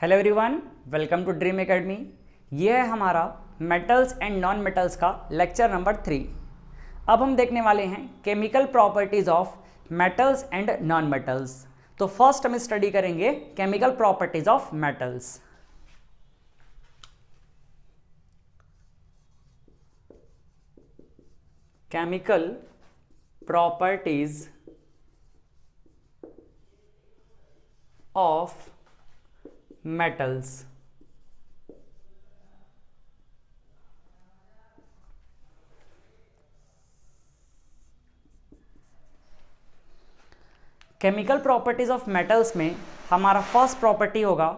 Hello everyone, welcome to Dream Academy. ये है हमारा मेटल्स एंड नॉन मेटल्स का लेक्चर नंबर 3। अब हम देखने वाले हैं chemical properties of metals and non metals. तो फर्स्ट हम स्टडी करेंगे chemical properties of metals. Chemical properties of metals। Chemical properties of metals में हमारा फर्स्ट प्रॉपर्टी होगा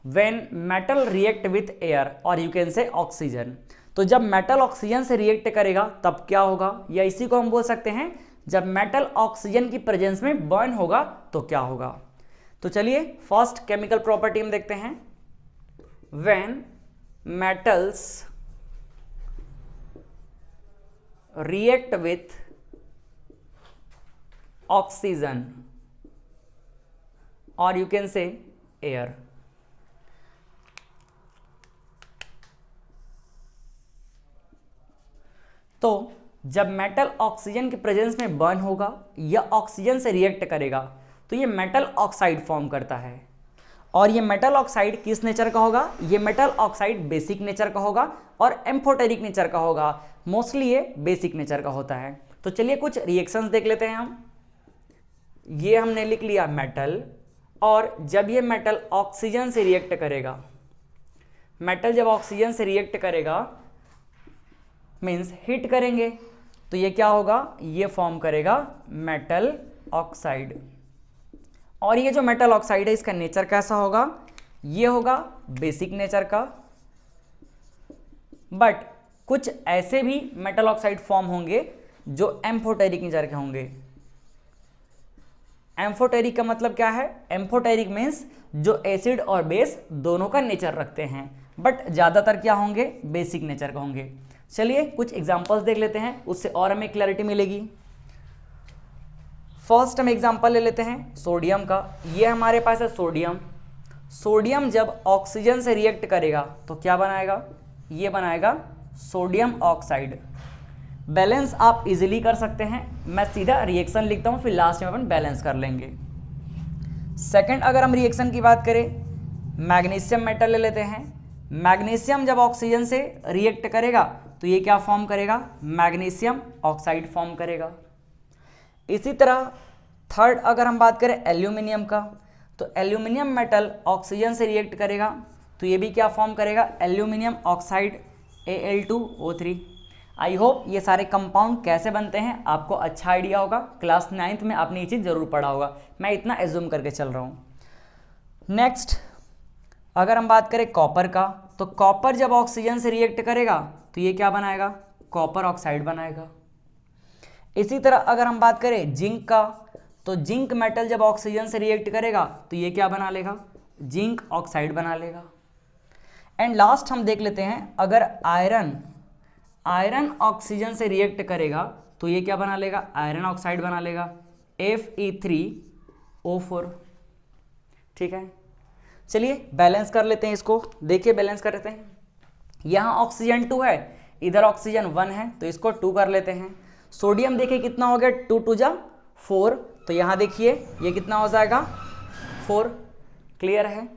when metal react with air और यू कैन से ऑक्सीजन। तो जब metal oxygen से रिएक्ट करेगा तब क्या होगा, या इसी को हम बोल सकते हैं जब मेटल ऑक्सीजन की प्रेजेंस में बर्न होगा तो क्या होगा। तो चलिए फर्स्ट केमिकल प्रॉपर्टी हम देखते हैं। When metals react with oxygen or you can say air, तो जब मेटल ऑक्सीजन के प्रेजेंस में बर्न होगा या ऑक्सीजन से रिएक्ट करेगा तो ये मेटल ऑक्साइड फॉर्म करता है। और ये मेटल ऑक्साइड किस नेचर का होगा, ये मेटल ऑक्साइड बेसिक नेचर का होगा और एम्फोटेरिक नेचर का होगा। मोस्टली ये बेसिक नेचर का होता है। तो चलिए कुछ रिएक्शंस देख लेते हैं हम। ये हमने लिख लिया मेटल, और जब ये मेटल ऑक्सीजन से रिएक्ट करेगा, मेटल जब ऑक्सीजन से रिएक्ट करेगा मीन्स हीट करेंगे, तो ये क्या होगा, ये फॉर्म करेगा मेटल ऑक्साइड। और ये जो मेटल ऑक्साइड है इसका नेचर कैसा होगा, ये होगा बेसिक नेचर का। बट कुछ ऐसे भी मेटल ऑक्साइड फॉर्म होंगे जो एम्फोटेरिक नेचर के होंगे। एम्फोटेरिक का मतलब क्या है, एम्फोटेरिक मीन्स जो एसिड और बेस दोनों का नेचर रखते हैं, बट ज़्यादातर क्या होंगे, बेसिक नेचर का होंगे। चलिए कुछ एग्जांपल्स देख लेते हैं, उससे और हमें क्लैरिटी मिलेगी। फर्स्ट हम एग्जांपल ले लेते हैं सोडियम का। ये हमारे पास है सोडियम। सोडियम जब ऑक्सीजन से रिएक्ट करेगा तो क्या बनाएगा, ये बनाएगा सोडियम ऑक्साइड। बैलेंस आप इजीली कर सकते हैं, मैं सीधा रिएक्शन लिखता हूँ, फिर लास्ट में अपन बैलेंस कर लेंगे। सेकंड अगर हम रिएक्शन की बात करें, मैग्नीशियम मेटल ले लेते हैं। मैग्नीशियम जब ऑक्सीजन से रिएक्ट करेगा तो ये क्या फॉर्म करेगा, मैग्नीशियम ऑक्साइड फॉर्म करेगा। इसी तरह थर्ड अगर हम बात करें एल्यूमिनियम का, तो एल्यूमिनियम मेटल ऑक्सीजन से रिएक्ट करेगा तो ये भी क्या फॉर्म करेगा, aluminium oxide Al2O3। I hope ये सारे कंपाउंड कैसे बनते हैं आपको अच्छा आइडिया होगा। क्लास 9th में आपने ये चीज़ जरूर पढ़ा होगा, मैं इतना एज्यूम करके चल रहा हूँ। नेक्स्ट अगर हम बात करें कॉपर का, तो कॉपर जब ऑक्सीजन से रिएक्ट करेगा तो ये क्या बनाएगा, कॉपर ऑक्साइड बनाएगा। इसी तरह अगर हम बात करें जिंक का, तो जिंक मेटल जब ऑक्सीजन से रिएक्ट करेगा तो ये क्या बना लेगा, जिंक ऑक्साइड बना लेगा। एंड लास्ट हम देख लेते हैं, अगर आयरन ऑक्सीजन से रिएक्ट करेगा तो ये क्या बना लेगा, आयरन ऑक्साइड बना लेगा, Fe3O4। ठीक है, चलिए बैलेंस कर लेते हैं इसको। देखिए बैलेंस कर लेते हैं। यहाँ ऑक्सीजन 2 है, इधर ऑक्सीजन 1 है, तो इसको 2 कर लेते हैं। सोडियम देखिए कितना हो गया, 2 2 जा 4, तो यहाँ देखिए ये कितना हो जाएगा 4। क्लियर है।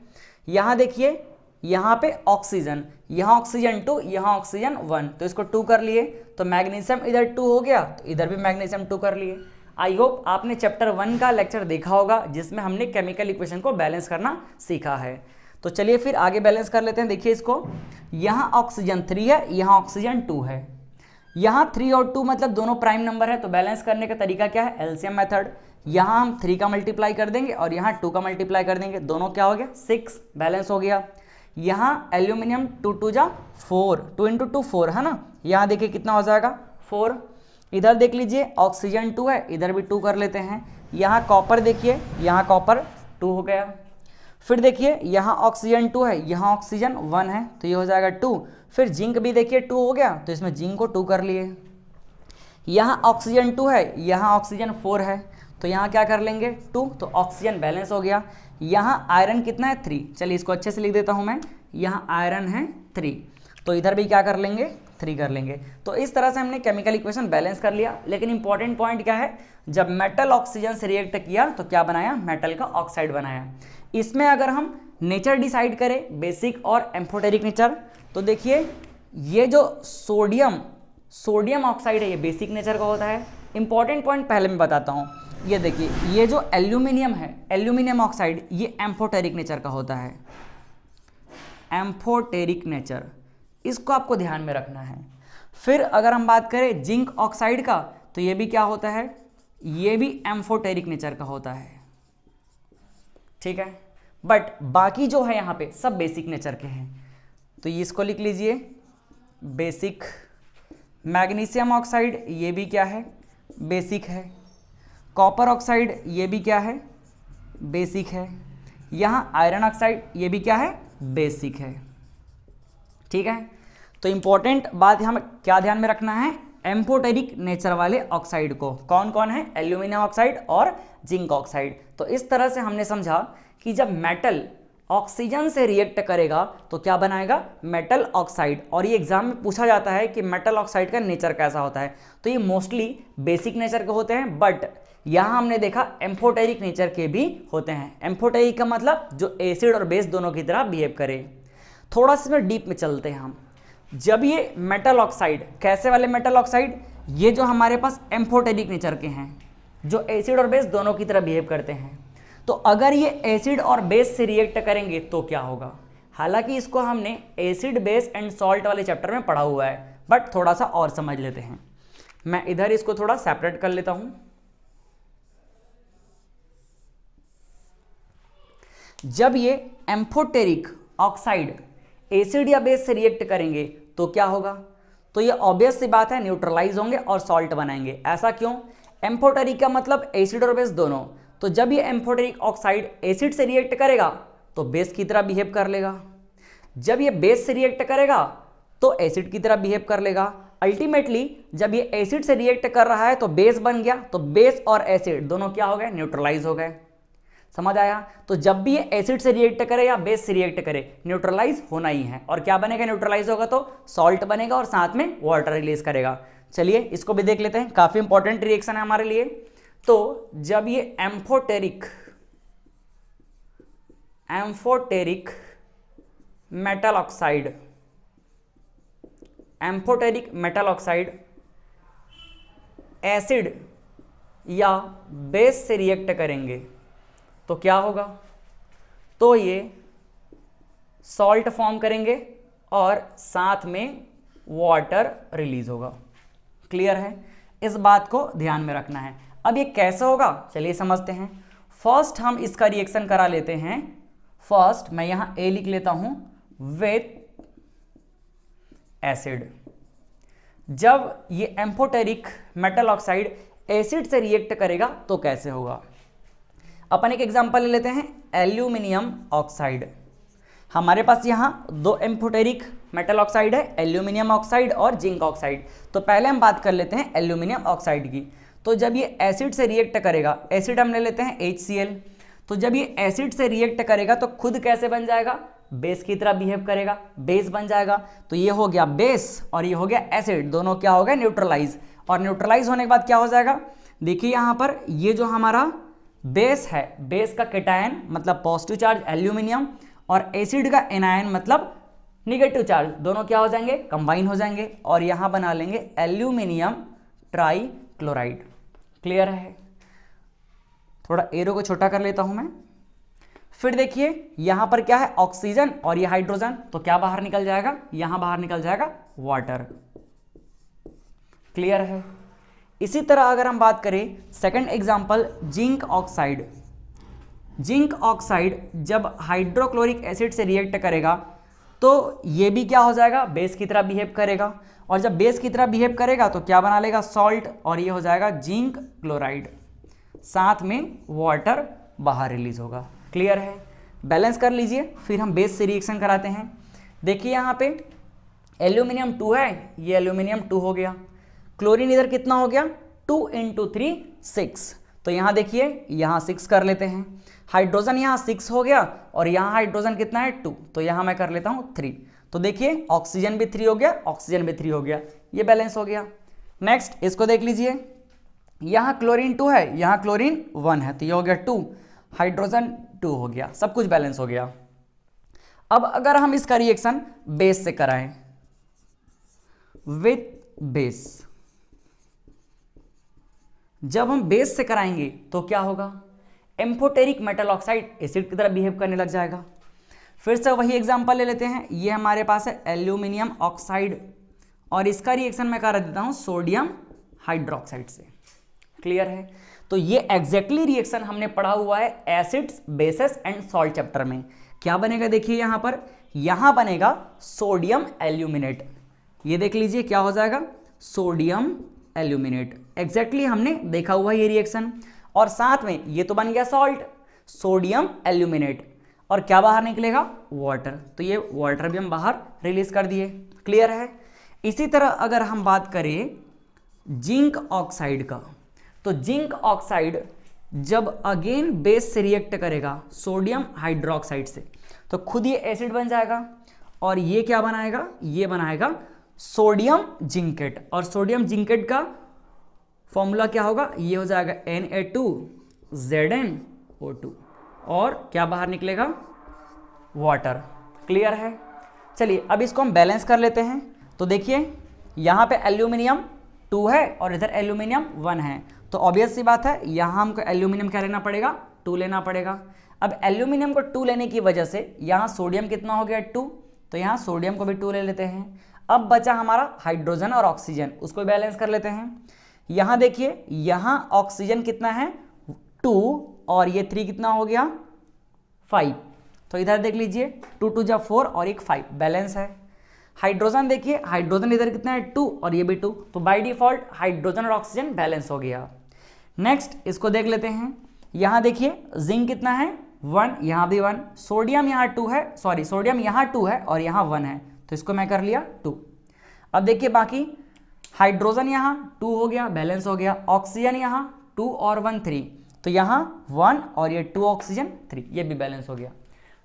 यहाँ देखिए यहाँ पे ऑक्सीजन, यहाँ ऑक्सीजन 2, यहाँ ऑक्सीजन 1, तो इसको 2 कर लिए, तो मैग्नीशियम इधर 2 हो गया तो इधर भी मैग्नीशियम 2 कर लिए। आई होप आपने चैप्टर 1 का लेक्चर देखा होगा जिसमें हमने केमिकल इक्वेशन को बैलेंस करना सीखा है। तो चलिए फिर आगे बैलेंस कर लेते हैं। देखिए इसको, यहाँ ऑक्सीजन 3 है, यहाँ ऑक्सीजन 2 है, यहाँ 3 और 2 मतलब दोनों प्राइम नंबर है, तो बैलेंस करने का तरीका क्या है, एलसीएम मेथड। यहाँ हम 3 का मल्टीप्लाई कर देंगे और यहाँ 2 का मल्टीप्लाई कर देंगे, दोनों क्या हो गया 6, बैलेंस हो गया। यहाँ एल्यूमिनियम 2 2 जा 4, 2 × 2 4 है ना, यहाँ देखिए कितना हो जाएगा 4। इधर देख लीजिए ऑक्सीजन 2 है, इधर भी 2 कर लेते हैं। यहाँ कॉपर देखिए, यहाँ कॉपर 2 हो गया। फिर देखिए यहाँ ऑक्सीजन 2 है, यहाँ ऑक्सीजन 1 है, तो ये हो जाएगा 2। फिर जिंक भी देखिए 2 हो गया, तो इसमें जिंक को 2 कर लिए। यहाँ ऑक्सीजन 2 है, यहाँ ऑक्सीजन 4 है, तो यहाँ क्या कर लेंगे 2, तो ऑक्सीजन बैलेंस हो गया। यहाँ आयरन कितना है 3, चलिए इसको अच्छे से लिख देता हूँ मैं, यहाँ आयरन है 3, तो इधर भी क्या कर लेंगे 3 कर लेंगे। तो इस तरह से हमने केमिकल इक्वेशन बैलेंस कर लिया। लेकिन इंपॉर्टेंट पॉइंट क्या है, जब मेटल ऑक्सीजन से रिएक्ट किया तो क्या बनाया, मेटल का ऑक्साइड बनाया। इसमें अगर हम नेचर डिसाइड करें, बेसिक और एम्फोटेरिक नेचर, तो देखिए ये जो सोडियम ऑक्साइड है ये बेसिक नेचर का होता है। इंपॉर्टेंट पॉइंट पहले मैं बताता हूँ, ये देखिए ये जो एल्यूमिनियम है, एल्यूमिनियम ऑक्साइड, ये एम्फोटेरिक नेचर का होता है, एम्फोटेरिक नेचर, इसको आपको ध्यान में रखना है। फिर अगर हम बात करें जिंक ऑक्साइड का, तो ये भी क्या होता है, ये भी एम्फोटेरिक नेचर का होता है, ठीक है। बट बाकी जो है यहाँ पे सब बेसिक नेचर के हैं, तो ये इसको लिख लीजिए बेसिक। मैग्नीशियम ऑक्साइड ये भी क्या है, बेसिक है। कॉपर ऑक्साइड ये भी क्या है, बेसिक है। यहाँ आयरन ऑक्साइड ये भी क्या है, बेसिक है, ठीक है। तो इंपॉर्टेंट बात यहाँ क्या ध्यान में रखना है, एम्फोटेरिक नेचर वाले ऑक्साइड को कौन कौन है, एल्यूमिनियम ऑक्साइड और जिंक ऑक्साइड। तो इस तरह से हमने समझा कि जब मेटल ऑक्सीजन से रिएक्ट करेगा तो क्या बनाएगा, मेटल ऑक्साइड। और ये एग्जाम में पूछा जाता है कि मेटल ऑक्साइड का नेचर कैसा होता है, तो ये मोस्टली बेसिक नेचर के होते हैं, बट यहाँ हमने देखा एम्फोटेरिक नेचर के भी होते हैं। एम्फोटेरिक का मतलब जो एसिड और बेस दोनों की तरह बिहेव करे। थोड़ा सा डीप में चलते हैं हम। जब ये मेटल ऑक्साइड, कैसे वाले मेटल ऑक्साइड, ये जो हमारे पास एम्फोटेरिक नेचर के हैं, जो एसिड और बेस दोनों की तरह बिहेव करते हैं, तो अगर ये एसिड और बेस से रिएक्ट करेंगे तो क्या होगा। हालांकि इसको हमने एसिड बेस एंड सॉल्ट वाले चैप्टर में पढ़ा हुआ है, बट थोड़ा सा और समझ लेते हैं। मैं इधर इसको थोड़ा सेपरेट कर लेता हूं। जब ये एम्फोटेरिक ऑक्साइड एसिड या बेस से रिएक्ट करेंगे तो क्या होगा, तो ये ऑब्वियस सी बात है, न्यूट्रलाइज होंगे और सॉल्ट बनाएंगे। ऐसा क्यों, एम्फोटेरिक का मतलब एसिड और बेस दोनों, तो जब ये एम्फोटेरिक ऑक्साइड एसिड से रिएक्ट करेगा तो बेस की तरह बिहेव कर लेगा, जब ये बेस से रिएक्ट करेगा तो एसिड की तरह बिहेव कर लेगा। अल्टीमेटली जब ये एसिड से रिएक्ट कर रहा है तो बेस बन गया, तो बेस और एसिड दोनों क्या हो गए, न्यूट्रलाइज हो गए। समझ आया। तो जब भी ये एसिड से रिएक्ट करे या बेस से रिएक्ट करे, न्यूट्रलाइज होना ही है। और क्या बनेगा, न्यूट्रलाइज होगा तो सॉल्ट बनेगा और साथ में वाटर रिलीज करेगा। चलिए इसको भी देख लेते हैं, काफी इंपॉर्टेंट रिएक्शन है हमारे लिए। तो जब ये एम्फोटेरिक मेटल ऑक्साइड एसिड या बेस से रिएक्ट करेंगे तो क्या होगा, तो ये सॉल्ट फॉर्म करेंगे और साथ में वाटर रिलीज होगा। क्लियर है, इस बात को ध्यान में रखना है। अब ये कैसे होगा, चलिए समझते हैं। फर्स्ट हम इसका रिएक्शन करा लेते हैं। फर्स्ट मैं यहां ए लिख लेता हूं, विथ एसिड। जब ये एम्फोटेरिक मेटल ऑक्साइड एसिड से रिएक्ट करेगा तो कैसे होगा। अपन एक एग्जांपल ले लेते हैं, एल्यूमिनियम ऑक्साइड। हमारे पास यहाँ दो एम्फोटेरिक मेटल ऑक्साइड है, एल्यूमिनियम ऑक्साइड और जिंक ऑक्साइड। तो पहले हम बात कर लेते हैं एल्यूमिनियम ऑक्साइड की। तो जब ये एसिड से रिएक्ट करेगा, एसिड हम ले लेते हैं HCl, तो जब ये एसिड से रिएक्ट करेगा तो खुद कैसे बन जाएगा, बेस की तरह बिहेव करेगा, बेस बन जाएगा। तो ये हो गया बेस और ये हो गया एसिड, दोनों क्या हो गए, न्यूट्रलाइज। और न्यूट्रलाइज होने के बाद क्या हो जाएगा, देखिए यहाँ पर ये जो हमारा बेस है, बेस का केटायन मतलब पॉजिटिव चार्ज एल्यूमिनियम, और एसिड का एनायन मतलब निगेटिव चार्ज, दोनों क्या हो जाएंगे, कंबाइन हो जाएंगे और यहां बना लेंगे एल्यूमिनियम ट्राइक्लोराइड। क्लियर है। थोड़ा एरो को छोटा कर लेता हूं मैं। फिर देखिए यहां पर क्या है, ऑक्सीजन और ये हाइड्रोजन, तो क्या बाहर निकल जाएगा, यहां बाहर निकल जाएगा वाटर। क्लियर है। इसी तरह अगर हम बात करें second example, zinc oxide. Zinc oxide जब हाइड्रोक्लोरिक एसिड से रिएक्ट करेगा तो ये भी क्या हो जाएगा, बेस की तरह बिहेव करेगा। और जब बेस की तरह बिहेव करेगा तो क्या बना लेगा, सॉल्ट, और ये हो जाएगा जिंक क्लोराइड, साथ में वाटर बाहर रिलीज होगा। क्लियर है। बैलेंस कर लीजिए, फिर हम बेस से रिएक्शन कराते हैं। देखिए यहाँ पे एल्यूमिनियम 2 है, ये एल्यूमिनियम 2 हो गया। क्लोरीन इधर कितना हो गया, 2 × 3 6, तो यहाँ देखिए यहाँ 6 कर लेते हैं, हाइड्रोजन यहाँ 6 हो गया और यहाँ हाइड्रोजन कितना है 2, तो यहाँ मैं कर लेता हूँ 3। तो देखिए ऑक्सीजन भी 3 हो गया, ऑक्सीजन भी 3 हो गया, ये बैलेंस हो गया। नेक्स्ट इसको देख लीजिए, यहाँ क्लोरीन 2 है, यहाँ क्लोरीन 1 है, तो ये हो गया 2, हाइड्रोजन 2 हो गया, सब कुछ बैलेंस हो गया। अब अगर हम इसका रिएक्शन बेस से कराएं, विथ बेस, जब हम बेस से कराएंगे तो क्या होगा, एम्फोटेरिक मेटल ऑक्साइड एसिड की तरह बिहेव करने लग जाएगा। फिर से वही एग्जांपल ले लेते हैं, ये हमारे पास है एल्यूमिनियम ऑक्साइड और इसका रिएक्शन मैं कर देता हूं सोडियम हाइड्रोक्साइड से। क्लियर है? तो ये एग्जैक्टली रिएक्शन हमने पढ़ा हुआ है acids, bases and salt chapter में। क्या बनेगा देखिए यहां पर, यहां बनेगा सोडियम एल्यूमिनेट, ये देख लीजिए क्या हो जाएगा, सोडियम एल्यूमिनेट। एग्जैक्टली हमने देखा हुआ ये रिएक्शन, और साथ में ये तो बन गया सॉल्ट, सोडियम एल्यूमिनेट, और क्या बाहर निकलेगा, वाटर, तो ये वाटर भी हम बाहर रिलीज कर दिए। क्लियर है? इसी तरह अगर हम बात करें जिंक ऑक्साइड का, तो जिंक ऑक्साइड जब अगेन बेस से रिएक्ट करेगा सोडियम हाइड्रोक्साइड से, तो खुद ये एसिड बन जाएगा, और ये क्या बनाएगा, ये बनाएगा सोडियम जिंकेट, और सोडियम जिंकेट का फॉर्मूला क्या होगा, ये हो जाएगा Na2ZnO2, और क्या बाहर निकलेगा, वाटर। क्लियर है? चलिए अब इसको हम बैलेंस कर लेते हैं। तो देखिए यहाँ पे एल्यूमिनियम 2 है और इधर एल्यूमिनियम 1 है, तो ऑब्वियस सी बात है यहाँ हमको एल्यूमिनियम क्या लेना पड़ेगा, 2 लेना पड़ेगा। अब एल्यूमिनियम को 2 लेने की वजह से यहाँ सोडियम कितना हो गया 2, तो यहाँ सोडियम को भी 2 ले लेते हैं। अब बचा हमारा हाइड्रोजन और ऑक्सीजन, उसको बैलेंस कर लेते हैं। यहाँ देखिए यहाँ ऑक्सीजन कितना है 2 और ये 3 कितना हो गया 5, तो इधर देख लीजिए 2 2 जा 4 और एक 5, बैलेंस है। हाइड्रोजन देखिए, हाइड्रोजन इधर कितना है 2 और ये भी 2, तो बाय डिफॉल्ट हाइड्रोजन और ऑक्सीजन बैलेंस हो गया। नेक्स्ट इसको देख लेते हैं, यहाँ देखिए जिंक कितना है 1, यहाँ भी 1, सोडियम यहाँ 2 है, सॉरी सोडियम यहाँ 2 है और यहाँ 1 है, तो इसको मैं कर लिया 2। अब देखिए बाकी हाइड्रोजन यहाँ 2 हो गया, बैलेंस हो गया, ऑक्सीजन यहाँ 2 और 1 3, तो यहाँ 1 और ये 2 ऑक्सीजन 3, ये भी बैलेंस हो गया।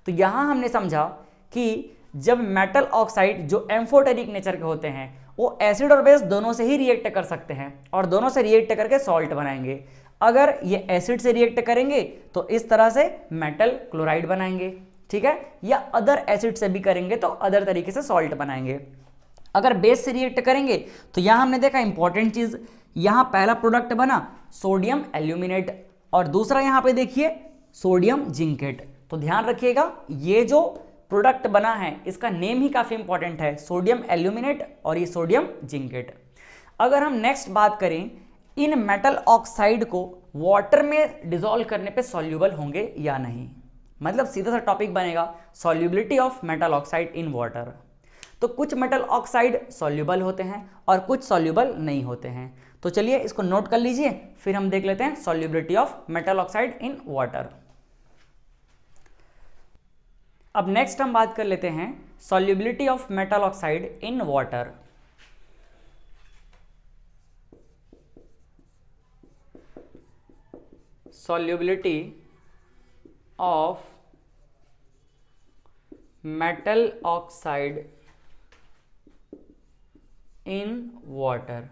तो यहाँ हमने समझा कि जब मेटल ऑक्साइड जो एम्फोटेरिक नेचर के होते हैं वो एसिड और बेस दोनों से ही रिएक्ट कर सकते हैं और दोनों से रिएक्ट करके सॉल्ट बनाएंगे। अगर ये एसिड से रिएक्ट करेंगे तो इस तरह से मेटल क्लोराइड बनाएंगे, ठीक है, या अदर एसिड से भी करेंगे तो अदर तरीके से सॉल्ट बनाएंगे। अगर बेस से रिएक्ट करेंगे तो यहाँ हमने देखा इंपॉर्टेंट चीज, यहाँ पहला प्रोडक्ट बना सोडियम एल्यूमिनेट और दूसरा यहाँ पे देखिए सोडियम जिंकेट। तो ध्यान रखिएगा ये जो प्रोडक्ट बना है इसका नेम ही काफी इंपॉर्टेंट है, सोडियम एल्यूमिनेट और ये सोडियम जिंकेट। अगर हम नेक्स्ट बात करें, इन मेटल ऑक्साइड को वाटर में डिसॉल्व करने पे सॉल्यूबल होंगे या नहीं, मतलब सीधा सा टॉपिक बनेगा solubility of metal oxide in water. तो कुछ मेटल ऑक्साइड सॉल्युबल होते हैं और कुछ सॉल्युबल नहीं होते हैं। तो चलिए इसको नोट कर लीजिए, फिर हम देख लेते हैं solubility of metal oxide in water. अब नेक्स्ट हम बात कर लेते हैं solubility of metal oxide in water. Solubility of metal oxide in water.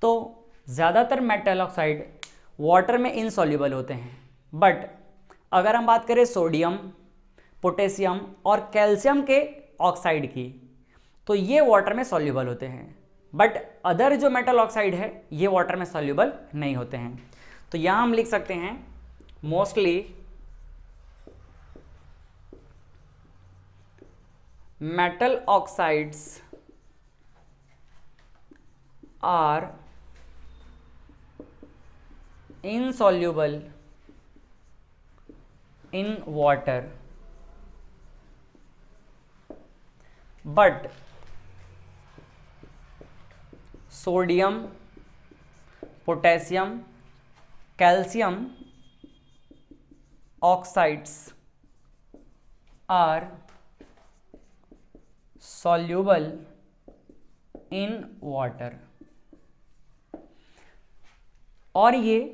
तो ज़्यादातर मेटल ऑक्साइड वाटर में इनसॉल्युबल होते हैं, बट अगर हम बात करें सोडियम, पोटेशियम और कैल्शियम के ऑक्साइड की, तो ये वाटर में सॉल्युबल होते हैं, बट अदर जो मेटल ऑक्साइड है ये वाटर में सॉल्युबल नहीं होते हैं। तो यहाँ हम लिख सकते हैं mostly metal oxides are insoluble in water, but sodium, potassium, calcium oxides are soluble in water, और ये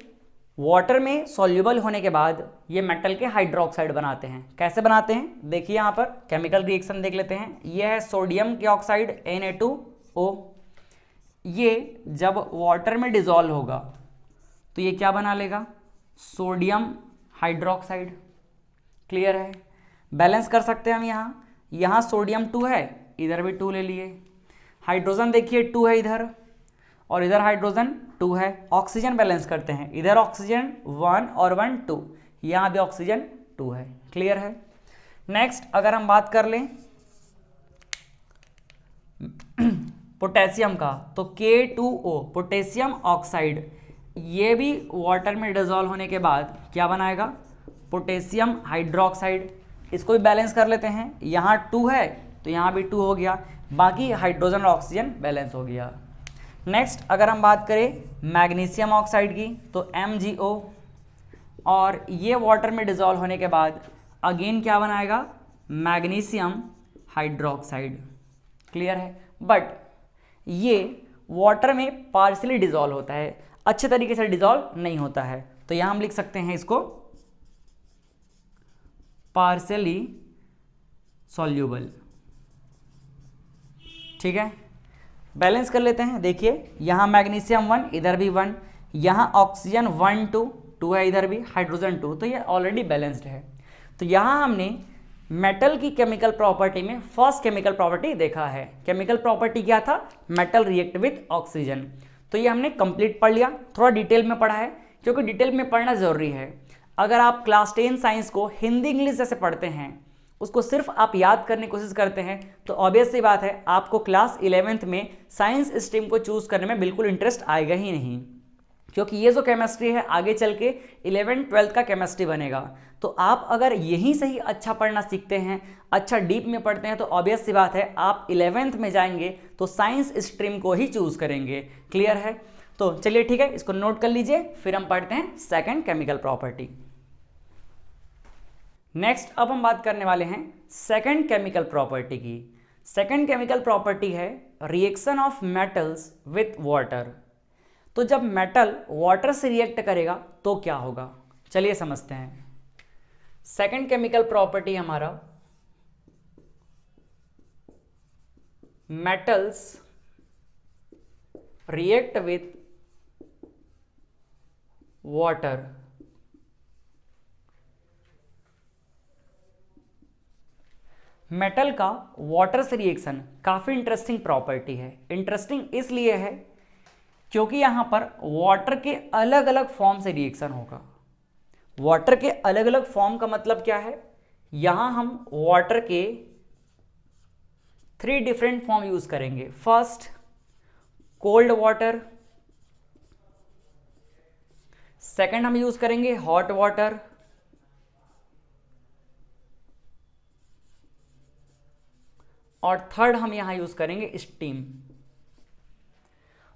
वाटर में सॉल्युबल होने के बाद ये मेटल के हाइड्रोक्साइड बनाते हैं। कैसे बनाते हैं देखिए, यहाँ पर केमिकल रिएक्शन देख लेते हैं। ये है सोडियम के ऑक्साइड Na2O, ये जब वाटर में डिजॉल्व होगा तो ये क्या बना लेगा, सोडियम हाइड्रोक्साइड। क्लियर है, बैलेंस कर सकते हैं हम। यहाँ सोडियम 2 है, इधर भी 2 ले लिए। हाइड्रोजन देखिए 2 है इधर, और इधर हाइड्रोजन 2 है। ऑक्सीजन बैलेंस करते हैं, इधर ऑक्सीजन 1 और 1 2, यहाँ भी ऑक्सीजन 2 है। क्लियर है। नेक्स्ट अगर हम बात कर लें पोटेशियम का, तो K2O पोटेशियम ऑक्साइड, ये भी वाटर में डिजॉल्व होने के बाद क्या बनाएगा, पोटेशियम हाइड्रोक्साइड। इसको भी बैलेंस कर लेते हैं, यहाँ 2 है तो यहाँ भी 2 हो गया, बाकी हाइड्रोजन और ऑक्सीजन बैलेंस हो गया। नेक्स्ट अगर हम बात करें मैग्नीशियम ऑक्साइड की, तो MgO, और ये वाटर में डिजॉल्व होने के बाद अगेन क्या बनाएगा, मैग्नीशियम हाइड्रोक्साइड। क्लियर है, बट ये वाटर में पार्शियली डिजॉल्व होता है, अच्छे तरीके से डिजॉल्व नहीं होता है, तो यहाँ हम लिख सकते हैं इसको पार्शियली सॉल्यूबल। ठीक है, बैलेंस कर लेते हैं। देखिए यहाँ मैग्नीशियम 1, इधर भी 1, यहाँ ऑक्सीजन 1 2 है, इधर भी हाइड्रोजन 2, तो ये ऑलरेडी बैलेंस्ड है। तो यहाँ हमने मेटल की केमिकल प्रॉपर्टी में फर्स्ट केमिकल प्रॉपर्टी देखा है। केमिकल प्रॉपर्टी क्या था, मेटल रिएक्ट विथ ऑक्सीजन। तो ये हमने कंप्लीट पढ़ लिया, थोड़ा डिटेल में पढ़ा है क्योंकि डिटेल में पढ़ना जरूरी है। अगर आप क्लास 10 साइंस को हिंदी इंग्लिश जैसे पढ़ते हैं, उसको सिर्फ आप याद करने की कोशिश करते हैं, तो ऑब्वियस सी बात है आपको क्लास 11th में साइंस स्ट्रीम को चूज करने में बिल्कुल इंटरेस्ट आएगा ही नहीं, क्योंकि ये जो केमिस्ट्री है आगे चल के 11th 12th का केमिस्ट्री बनेगा। तो आप अगर यहीं से ही अच्छा पढ़ना सीखते हैं, अच्छा डीप में पढ़ते हैं, तो ऑब्वियस सी बात है आप 11th में जाएंगे तो साइंस स्ट्रीम को ही चूज करेंगे। क्लियर है, तो चलिए ठीक है, इसको नोट कर लीजिए, फिर हम पढ़ते हैं सेकंड केमिकल प्रॉपर्टी। नेक्स्ट अब हम बात करने वाले हैं सेकंड केमिकल प्रॉपर्टी की। सेकंड केमिकल प्रॉपर्टी है reaction of metals with water. तो जब मेटल वाटर से रिएक्ट करेगा तो क्या होगा, चलिए समझते हैं। सेकंड केमिकल प्रॉपर्टी हमारा metals react with water. Metal का वाटर से रिएक्शन काफी इंटरेस्टिंग प्रॉपर्टी है। इंटरेस्टिंग इसलिए है क्योंकि यहां पर वाटर के अलग अलग फॉर्म से रिएक्शन होगा। वाटर के अलग अलग फॉर्म का मतलब क्या है, यहां हम वाटर के 3 डिफरेंट फॉर्म यूज करेंगे। फर्स्ट कोल्ड वाटर, सेकंड हम यूज करेंगे हॉट वाटर, और थर्ड हम यहां यूज करेंगे स्टीम।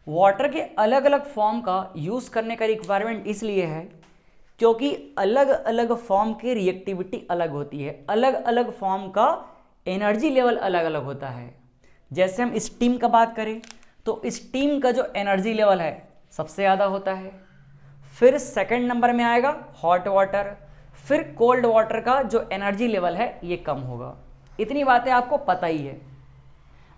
वाटर के अलग अलग फॉर्म का यूज करने का रिक्वायरमेंट इसलिए है क्योंकि अलग अलग फॉर्म की रिएक्टिविटी अलग होती है, अलग अलग फॉर्म का एनर्जी लेवल अलग अलग होता है। जैसे हम स्टीम का बात करें तो स्टीम का जो एनर्जी लेवल है सबसे ज़्यादा होता है, फिर सेकंड नंबर में आएगा हॉट वाटर, फिर कोल्ड वाटर का जो एनर्जी लेवल है ये कम होगा। इतनी बातें आपको पता ही है।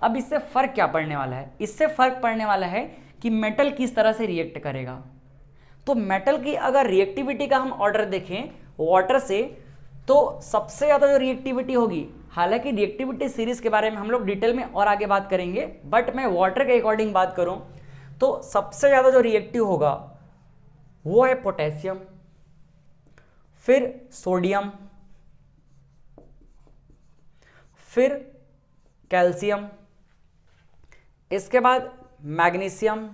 अब इससे फर्क क्या पड़ने वाला है, इससे फर्क पड़ने वाला है कि मेटल किस तरह से रिएक्ट करेगा। तो मेटल की अगर रिएक्टिविटी का हम ऑर्डर देखें वाटर से, तो सबसे ज़्यादा जो रिएक्टिविटी होगी, हालांकि रिएक्टिविटी सीरीज के बारे में हम लोग डिटेल में और आगे बात करेंगे, बट मैं वाटर के अकॉर्डिंग बात करूं तो सबसे ज़्यादा जो रिएक्टिव होगा वो है पोटेशियम, फिर सोडियम, फिर कैल्शियम, इसके बाद मैग्नीशियम,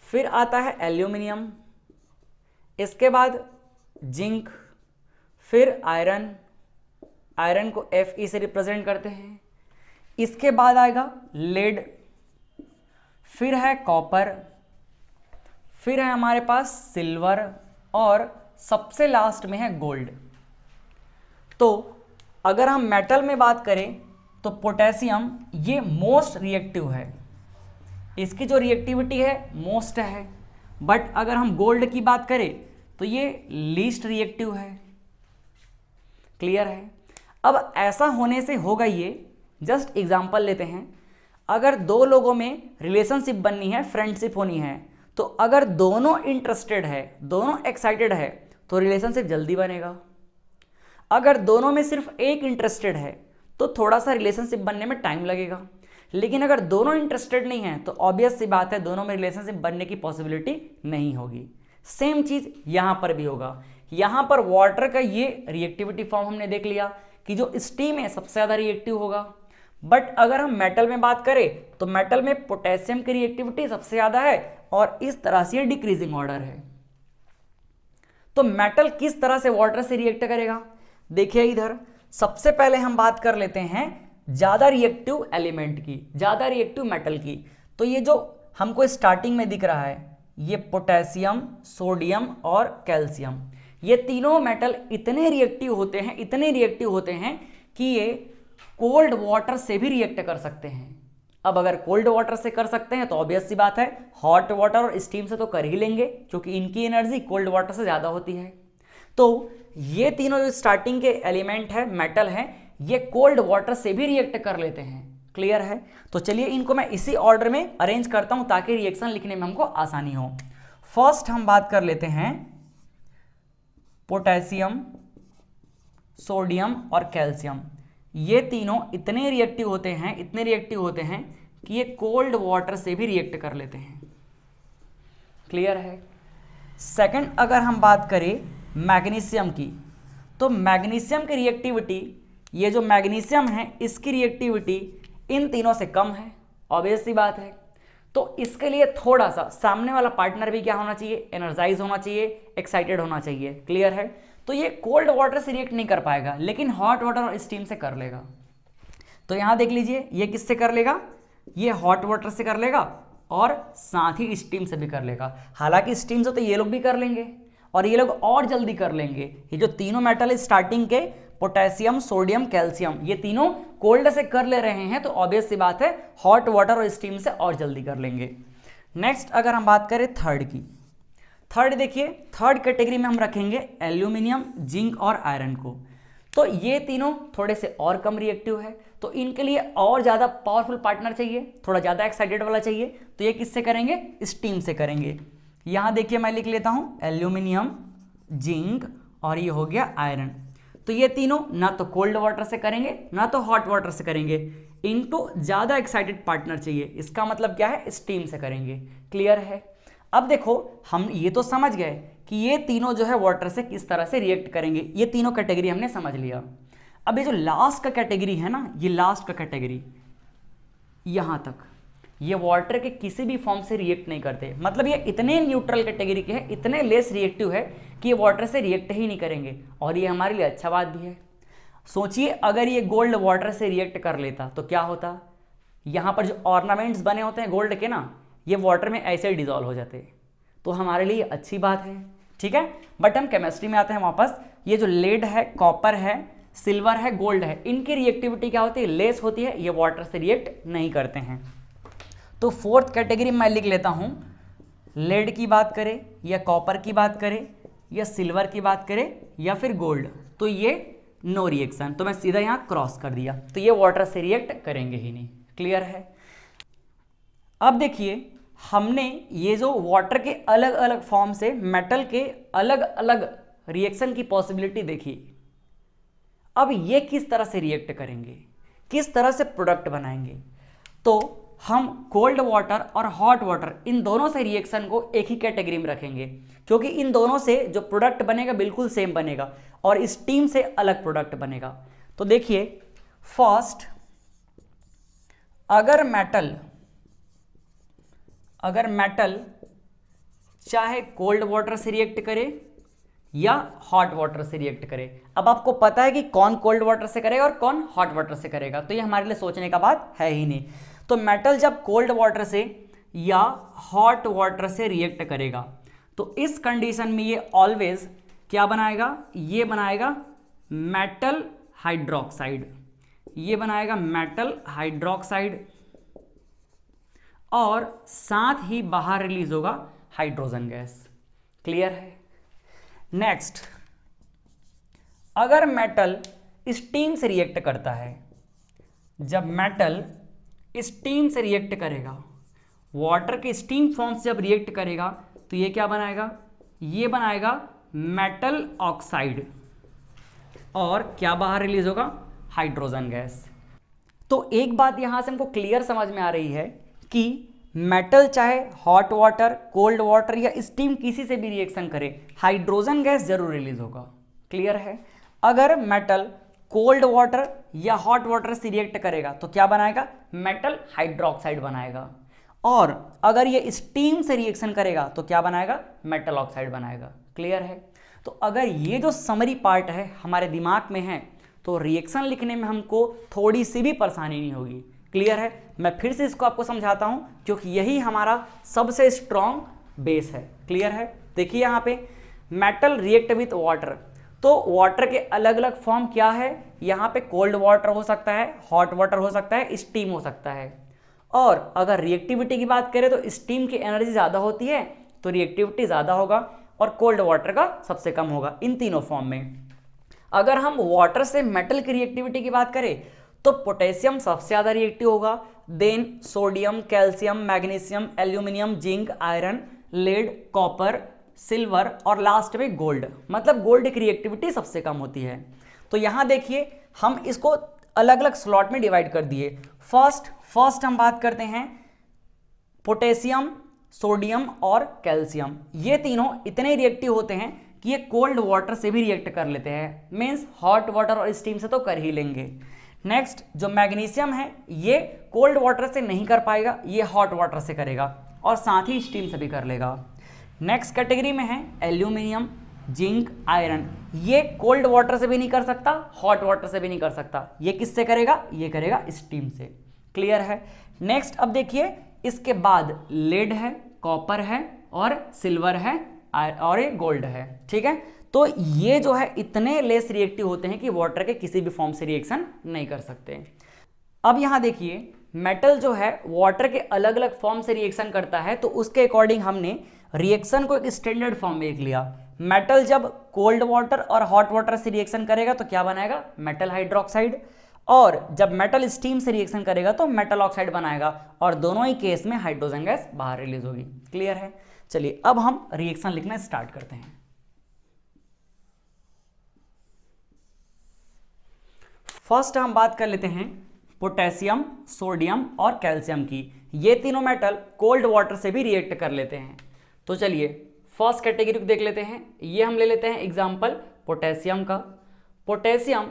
फिर आता है एल्यूमिनियम, इसके बाद जिंक, फिर आयरन, आयरन को Fe से रिप्रेजेंट करते हैं, इसके बाद आएगा लेड, फिर है कॉपर, फिर है हमारे पास सिल्वर, और सबसे लास्ट में है गोल्ड। तो अगर हम मेटल में बात करें तो पोटेशियम ये मोस्ट रिएक्टिव है। इसकी जो रिएक्टिविटी है मोस्ट है, बट अगर हम गोल्ड की बात करें तो ये लीस्ट रिएक्टिव है। क्लियर है। अब ऐसा होने से होगा ये, जस्ट एग्जांपल लेते हैं, अगर दो लोगों में रिलेशनशिप बननी है, फ्रेंडशिप होनी है, तो अगर दोनों इंटरेस्टेड है, दोनों एक्साइटेड है, तो रिलेशनशिप जल्दी बनेगा। अगर दोनों में सिर्फ एक इंटरेस्टेड है तो थोड़ा सा रिलेशनशिप बनने में टाइम लगेगा। लेकिन अगर दोनों इंटरेस्टेड नहीं है तो ऑब्वियस सी बात है दोनों में रिलेशनशिप बनने की पॉसिबिलिटी नहीं होगी। सेम चीज यहां पर भी होगा। यहां पर वाटर का ये रिएक्टिविटी फॉर्म हमने देख लिया कि जो स्टीम है सबसे ज्यादा रिएक्टिव होगा। बट अगर हम मेटल में बात करें तो मेटल में पोटेशियम की रिएक्टिविटी सबसे ज्यादा है और इस तरह से डिक्रीजिंग ऑर्डर है। तो मेटल किस तरह से वाटर से रिएक्ट करेगा, देखिए इधर सबसे पहले हम बात कर लेते हैं ज्यादा रिएक्टिव एलिमेंट की, ज्यादा रिएक्टिव मेटल की। तो ये जो हमको स्टार्टिंग में दिख रहा है ये पोटेशियम, सोडियम और कैल्शियम, ये तीनों मेटल इतने रिएक्टिव होते हैं, इतने रिएक्टिव होते हैं कि ये कोल्ड वाटर से भी रिएक्ट कर सकते हैं। अब अगर कोल्ड वाटर से कर सकते हैं तो ऑब्वियस सी बात है हॉट वाटर और स्टीम से तो कर ही लेंगे, क्योंकि इनकी एनर्जी कोल्ड वाटर से ज़्यादा होती है। तो ये तीनों जो स्टार्टिंग के एलिमेंट है, मेटल है, ये कोल्ड वाटर से भी रिएक्ट कर लेते हैं। क्लियर है। तो चलिए इनको मैं इसी ऑर्डर में अरेंज करता हूं ताकि रिएक्शन लिखने में हमको आसानी हो। फर्स्ट हम बात कर लेते हैं पोटेशियम, सोडियम और कैल्शियम। ये तीनों इतने रिएक्टिव होते हैं, इतने रिएक्टिव होते हैं कि ये कोल्ड वाटर से भी रिएक्ट कर लेते हैं। क्लियर है। सेकंड अगर हम बात करें मैग्नीशियम की, तो मैग्नीशियम की रिएक्टिविटी, ये जो मैग्नीशियम है इसकी रिएक्टिविटी इन तीनों से कम है, ऑब्वियस सी बात है। तो इसके लिए थोड़ा सा सामने वाला पार्टनर भी क्या होना चाहिए, एनर्जाइज होना चाहिए, एक्साइटेड होना चाहिए। क्लियर है। तो ये कोल्ड वाटर से रिएक्ट नहीं कर पाएगा, लेकिन हॉट वाटर और स्टीम से कर लेगा। तो यहां देख लीजिए ये किससे कर लेगा, ये हॉट वाटर से कर लेगा और साथ ही स्टीम से भी कर लेगा। हालांकि स्टीम से तो ये लोग भी कर लेंगे और ये लोग और जल्दी कर लेंगे। ये जो तीनों मेटल स्टार्टिंग के पोटेशियम, सोडियम, कैल्शियम, ये तीनों कोल्ड से कर ले रहे हैं, तो ऑब्वियस सी बात है हॉट वाटर और स्टीम से और जल्दी कर लेंगे। नेक्स्ट अगर हम बात करें थर्ड की, थर्ड देखिए, थर्ड कैटेगरी में हम रखेंगे एल्यूमिनियम, जिंक और आयरन को। तो ये तीनों थोड़े से और कम रिएक्टिव है, तो इनके लिए और ज़्यादा पावरफुल पार्टनर चाहिए, थोड़ा ज़्यादा एक्साइटेड वाला चाहिए। तो ये किससे करेंगे, स्टीम से करेंगे। यहाँ देखिए मैं लिख लेता हूँ एल्यूमिनियम, जिंक और ये हो गया आयरन। तो ये तीनों ना तो कोल्ड वाटर से करेंगे ना तो हॉट वाटर से करेंगे, इनको ज़्यादा एक्साइटेड पार्टनर चाहिए। इसका मतलब क्या है, स्टीम से करेंगे। क्लियर है। अब देखो हम ये तो समझ गए कि ये तीनों जो है वाटर से किस तरह से रिएक्ट करेंगे, ये तीनों कैटेगरी हमने समझ लिया। अब ये जो लास्ट का कैटेगरी है ना, ये लास्ट का कैटेगरी यहाँ तक, ये वाटर के किसी भी फॉर्म से रिएक्ट नहीं करते। मतलब ये इतने न्यूट्रल कैटेगरी के हैं, इतने लेस रिएक्टिव है कि ये वाटर से रिएक्ट ही नहीं करेंगे, और ये हमारे लिए अच्छा बात भी है। सोचिए अगर ये गोल्ड वाटर से रिएक्ट कर लेता तो क्या होता, यहाँ पर जो ऑर्नामेंट्स बने होते हैं गोल्ड के ना, ये वाटर में ऐसे डिजॉल्व हो जाते, तो हमारे लिए अच्छी बात है। ठीक है। बट हम केमिस्ट्री में आते हैं वापस। ये जो लेड है, कॉपर है, सिल्वर है, गोल्ड है, इनकी रिएक्टिविटी क्या होती है, लेस होती है, ये वाटर से रिएक्ट नहीं करते हैं। तो फोर्थ कैटेगरी मैं लिख लेता हूं, लेड की बात करें या कॉपर की बात करें या सिल्वर की बात करें या फिर गोल्ड, तो ये नो रिएक्शन, तो मैं सीधा यहां क्रॉस कर दिया, तो ये वाटर से रिएक्ट करेंगे ही नहीं। क्लियर है। अब देखिए हमने ये जो वाटर के अलग अलग फॉर्म से मेटल के अलग अलग रिएक्शन की पॉसिबिलिटी देखी। अब ये किस तरह से रिएक्ट करेंगे, किस तरह से प्रोडक्ट बनाएंगे, तो हम कोल्ड वाटर और हॉट वाटर इन दोनों से रिएक्शन को एक ही कैटेगरी में रखेंगे, क्योंकि इन दोनों से जो प्रोडक्ट बनेगा बिल्कुल सेम बनेगा और स्टीम से अलग प्रोडक्ट बनेगा। तो देखिए फर्स्ट, अगर मेटल चाहे कोल्ड वाटर से रिएक्ट करे या हॉट वाटर से रिएक्ट करे, अब आपको पता है कि कौन कोल्ड वाटर से करेगा और कौन हॉट वाटर से करेगा, तो ये हमारे लिए सोचने का बात है ही नहीं। तो मेटल जब कोल्ड वाटर से या हॉट वाटर से रिएक्ट करेगा तो इस कंडीशन में ये ऑलवेज क्या बनाएगा, ये बनाएगा मेटल हाइड्रोक्साइड, ये बनाएगा मेटल हाइड्रोक्साइड। और साथ ही बाहर रिलीज होगा हाइड्रोजन गैस। क्लियर है। नेक्स्ट, अगर मेटल स्टीम से रिएक्ट करता है, जब मेटल स्टीम से रिएक्ट करेगा, वाटर के स्टीम फॉर्म से जब रिएक्ट करेगा तो ये क्या बनाएगा, ये बनाएगा मेटल ऑक्साइड और क्या बाहर रिलीज होगा, हाइड्रोजन गैस। तो एक बात यहां से हमको क्लियर समझ में आ रही है कि मेटल चाहे हॉट वाटर, कोल्ड वाटर या स्टीम किसी से भी रिएक्शन करे, हाइड्रोजन गैस जरूर रिलीज होगा। क्लियर है। अगर मेटल कोल्ड वाटर या हॉट वाटर से रिएक्ट करेगा तो क्या बनाएगा, मेटल हाइड्रोक्साइड बनाएगा। और अगर ये स्टीम से रिएक्शन करेगा तो क्या बनाएगा, मेटल ऑक्साइड बनाएगा। क्लियर है। तो अगर ये जो समरी पार्ट है हमारे दिमाग में है तो रिएक्शन लिखने में हमको थोड़ी सी भी परेशानी नहीं होगी। क्लियर है। मैं फिर से इसको आपको समझाता हूं क्योंकि यही हमारा सबसे स्ट्रॉन्ग बेस है। क्लियर है। देखिए यहाँ पे मेटल रिएक्ट विथ वाटर, तो वाटर के अलग अलग फॉर्म क्या है, यहाँ पे कोल्ड वाटर हो सकता है, हॉट वाटर हो सकता है, स्टीम हो सकता है। और अगर रिएक्टिविटी की बात करें तो स्टीम की एनर्जी ज़्यादा होती है तो रिएक्टिविटी ज़्यादा होगा और कोल्ड वाटर का सबसे कम होगा इन तीनों फॉर्म में। अगर हम वाटर से मेटल की रिएक्टिविटी की बात करें तो पोटेशियम सबसे ज़्यादा रिएक्टिव होगा, then sodium, calcium, magnesium, aluminium, zinc, iron, lead, copper, silver और लास्ट में गोल्ड। मतलब गोल्ड की रिएक्टिविटी सबसे कम होती है। तो यहाँ देखिए हम इसको अलग अलग स्लॉट में डिवाइड कर दिए। फर्स्ट हम बात करते हैं पोटेशियम, सोडियम और कैल्शियम। ये तीनों इतने रिएक्टिव होते हैं कि ये कोल्ड वाटर से भी रिएक्ट कर लेते हैं, मीन्स हॉट वाटर और स्टीम से तो कर ही लेंगे। नेक्स्ट जो मैग्नीशियम है ये कोल्ड वाटर से नहीं कर पाएगा, ये हॉट वाटर से करेगा और साथ ही स्टीम से भी कर लेगा। नेक्स्ट कैटेगरी में है एल्यूमिनियम, जिंक, आयरन। ये कोल्ड वाटर से भी नहीं कर सकता, हॉट वाटर से भी नहीं कर सकता, ये किससे करेगा, ये करेगा स्टीम से। क्लियर है। नेक्स्ट अब देखिए इसके बाद लेड है, कॉपर है और सिल्वर है और ये गोल्ड है। ठीक है। तो ये जो है इतने लेस रिएक्टिव होते हैं कि वाटर के किसी भी फॉर्म से रिएक्शन नहीं कर सकते। अब यहां देखिए मेटल जो है वाटर के अलग अलग फॉर्म से रिएक्शन करता है, तो उसके अकॉर्डिंग हमने रिएक्शन को एक स्टैंडर्ड फॉर्म में लिख लिया। मेटल जब कोल्ड वाटर और हॉट वाटर से रिएक्शन करेगा तो क्या बनाएगा, मेटल हाइड्रोक्साइड। और जब मेटल स्टीम से रिएक्शन करेगा तो मेटल ऑक्साइड बनाएगा और दोनों ही केस में हाइड्रोजन गैस बाहर रिलीज होगी। क्लियर है। चलिए अब हम रिएक्शन लिखना स्टार्ट करते हैं। फर्स्ट हम बात कर लेते हैं पोटेशियम, सोडियम और कैल्शियम की। ये तीनों मेटल कोल्ड वाटर से भी रिएक्ट कर लेते हैं। तो चलिए फर्स्ट कैटेगरी को देख लेते हैं। ये हम ले लेते हैं एग्जांपल पोटेशियम का। पोटेशियम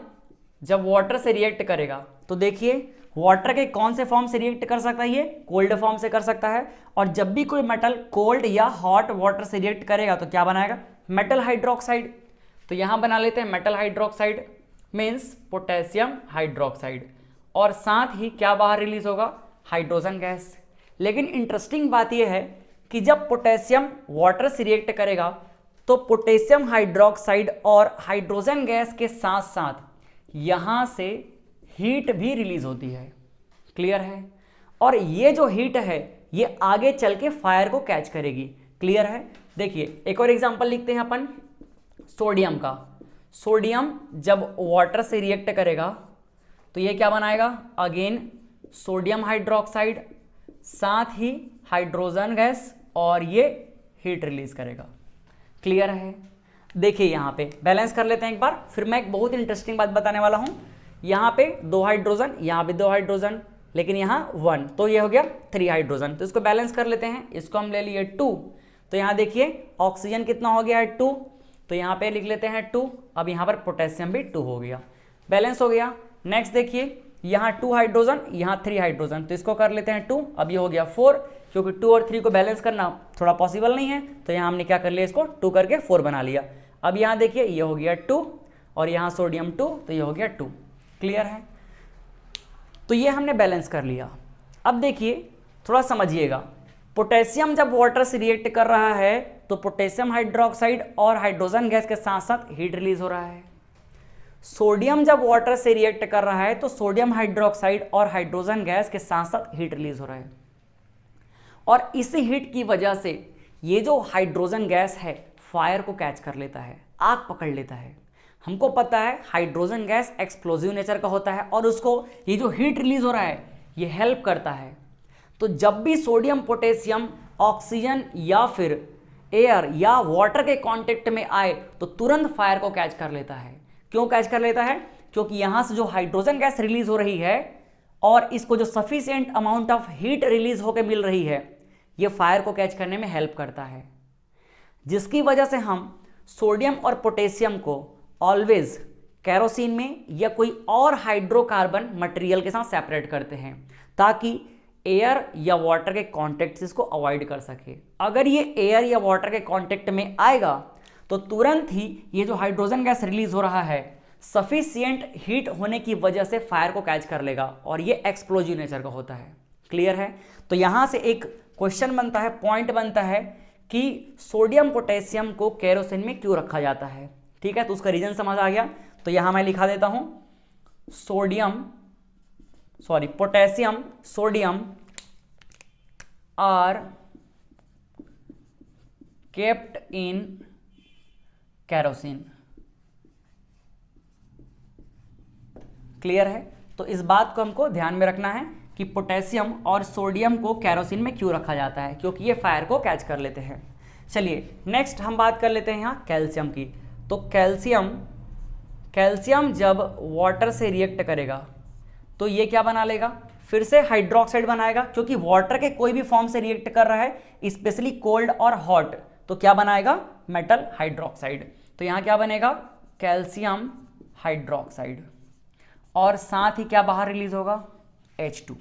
जब वाटर से रिएक्ट करेगा तो देखिए वाटर के कौन से फॉर्म से रिएक्ट कर सकता है, ये कोल्ड फॉर्म से कर सकता है। और जब भी कोई मेटल कोल्ड या हॉट वाटर से रिएक्ट करेगा तो क्या बनाएगा, मेटल हाइड्रोक्साइड। तो यहां बना लेते हैं metal hydroxide means potassium hydroxide. और साथ ही क्या बाहर रिलीज होगा, हाइड्रोजन गैस। लेकिन इंटरेस्टिंग बात यह है कि जब पोटेशियम वाटर से रिएक्ट करेगा तो पोटेशियम हाइड्रोक्साइड और हाइड्रोजन गैस के साथ साथ यहां से हीट भी रिलीज होती है। क्लियर है। और ये जो हीट है ये आगे चल के फायर को कैच करेगी। क्लियर है। देखिए एक और एग्जांपल लिखते हैं अपन सोडियम का। सोडियम जब वाटर से रिएक्ट करेगा तो ये क्या बनाएगा, अगेन सोडियम हाइड्रोक्साइड, साथ ही हाइड्रोजन गैस और ये हीट रिलीज करेगा। क्लियर है। देखिए यहाँ पे बैलेंस कर लेते हैं एक बार, फिर मैं एक बहुत इंटरेस्टिंग बात बताने वाला हूँ। यहाँ पे 2 हाइड्रोजन, यहाँ पे 2 हाइड्रोजन, लेकिन यहाँ 1, तो ये हो गया 3 हाइड्रोजन। तो इसको बैलेंस कर लेते हैं। इसको हम ले लिए 2, तो यहाँ देखिए ऑक्सीजन कितना हो गया है 2, तो यहाँ पे लिख लेते हैं 2। अब यहाँ पर पोटेशियम भी 2 हो गया, बैलेंस हो गया। नेक्स्ट देखिए यहाँ 2 हाइड्रोजन, यहाँ 3 हाइड्रोजन, तो इसको कर लेते हैं 2। अब ये हो गया 4, क्योंकि 2 और 3 को बैलेंस करना थोड़ा पॉसिबल नहीं है, तो यहाँ हमने क्या कर लिया, इसको 2 करके 4 बना लिया। अब यहाँ देखिए ये हो गया 2 और यहाँ सोडियम 2, तो ये हो गया 2। क्लियर है। तो ये हमने बैलेंस कर लिया। अब देखिए थोड़ा समझिएगा, पोटेशियम जब वाटर से रिएक्ट कर रहा है तो पोटेशियम हाइड्रोक्साइड और हाइड्रोजन गैस के साथ साथ हीट रिलीज हो रहा है। सोडियम जब वाटर से रिएक्ट कर रहा है तो सोडियम हाइड्रोक्साइड और हाइड्रोजन गैस के साथ साथ हीट रिलीज हो रहा है। और इसी हीट की वजह से ये जो हाइड्रोजन गैस है फायर को कैच कर लेता है, आग पकड़ लेता है। हमको पता है हाइड्रोजन गैस एक्सप्लोजिव नेचर का होता है और उसको ये जो हीट रिलीज हो रहा है ये हेल्प करता है। तो जब भी सोडियम पोटेशियम ऑक्सीजन या फिर एयर या वाटर के कांटेक्ट में आए तो तुरंत फायर को कैच कर लेता है। क्यों कैच कर लेता है? क्योंकि यहां से जो हाइड्रोजन गैस रिलीज हो रही है और इसको जो sufficient amount of heat release होकर मिल रही है ये फायर को कैच करने में हेल्प करता है, जिसकी वजह से हम सोडियम और पोटेशियम को ऑलवेज केरोसिन में या कोई और हाइड्रोकार्बन मटेरियल के साथ सेपरेट करते हैं ताकि एयर या वाटर के कांटेक्ट से इसको अवॉइड कर सके। अगर ये एयर या वाटर के कांटेक्ट में आएगा तो तुरंत ही ये जो हाइड्रोजन गैस रिलीज हो रहा है सफिशिएंट हीट होने की वजह से फायर को कैच कर लेगा और ये एक्सप्लोजिव नेचर का होता है। क्लियर है? तो यहां से एक क्वेश्चन बनता है, पॉइंट बनता है कि सोडियम पोटेशियम को केरोसिन में क्यों रखा जाता है। ठीक है, तो उसका रीजन समझ आ गया। तो यहां मैं लिखा देता हूं potassium sodium are kept in kerosene. Clear है? तो इस बात को हमको ध्यान में रखना है कि पोटेशियम और सोडियम को केरोसिन में क्यों रखा जाता है, क्योंकि ये फायर को कैच कर लेते हैं। चलिए नेक्स्ट हम बात कर लेते हैं यहाँ कैल्शियम की। तो कैल्शियम जब वाटर से रिएक्ट करेगा तो ये क्या बना लेगा? फिर से हाइड्रोक्साइड बनाएगा, क्योंकि वाटर के कोई भी फॉर्म से रिएक्ट कर रहा है स्पेशली कोल्ड और हॉट, तो क्या बनाएगा? Metal hydroxide. तो यहाँ क्या बनेगा? Calcium hydroxide. और साथ ही क्या बाहर रिलीज होगा? H2।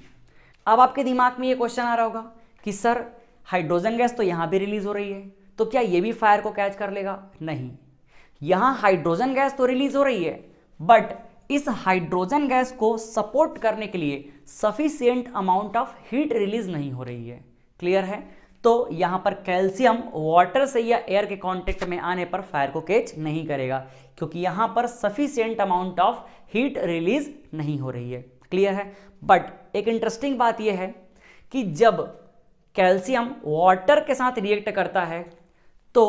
अब आपके दिमाग में ये क्वेश्चन आ रहा होगा कि सर हाइड्रोजन गैस तो यहाँ भी रिलीज हो रही है, तो क्या ये भी फायर को कैच कर लेगा? नहीं, यहाँ हाइड्रोजन गैस तो रिलीज हो रही है बट इस हाइड्रोजन गैस को सपोर्ट करने के लिए sufficient amount of heat release नहीं हो रही है। क्लियर है? तो यहाँ पर कैल्शियम वाटर से या एयर के कांटेक्ट में आने पर फायर को कैच नहीं करेगा, क्योंकि यहाँ पर sufficient amount of heat release नहीं हो रही है। क्लियर है? बट एक इंटरेस्टिंग बात यह है कि जब कैल्शियम वाटर के साथ रिएक्ट करता है तो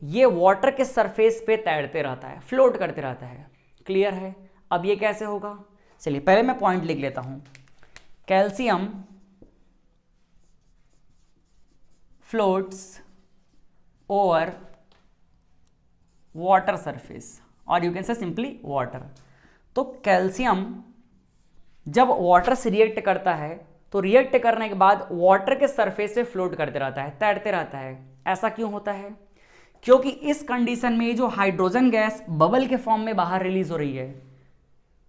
ये वाटर के सरफेस पे तैरते रहता है, फ्लोट करते रहता है। क्लियर है? अब ये कैसे होगा? चलिए पहले मैं पॉइंट लिख लेता हूं। Calcium floats over water surface और you can say simply water. तो कैल्शियम जब वाटर से रिएक्ट करता है तो रिएक्ट करने के बाद वाटर के सरफेस पे फ्लोट करते रहता है, तैरते रहता है। ऐसा क्यों होता है? क्योंकि इस कंडीशन में जो हाइड्रोजन गैस बबल के फॉर्म में बाहर रिलीज हो रही है,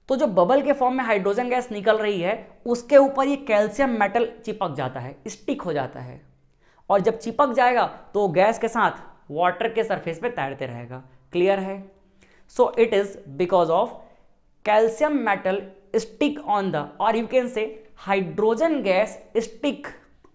तो जो बबल के फॉर्म में हाइड्रोजन गैस निकल रही है उसके ऊपर ये कैल्शियम मेटल चिपक जाता है, स्टिक हो जाता है, और जब चिपक जाएगा तो गैस के साथ वाटर के सरफेस पे तैरते रहेगा। क्लियर है? So it is because of calcium metal stick on the, और you can say hydrogen gas stick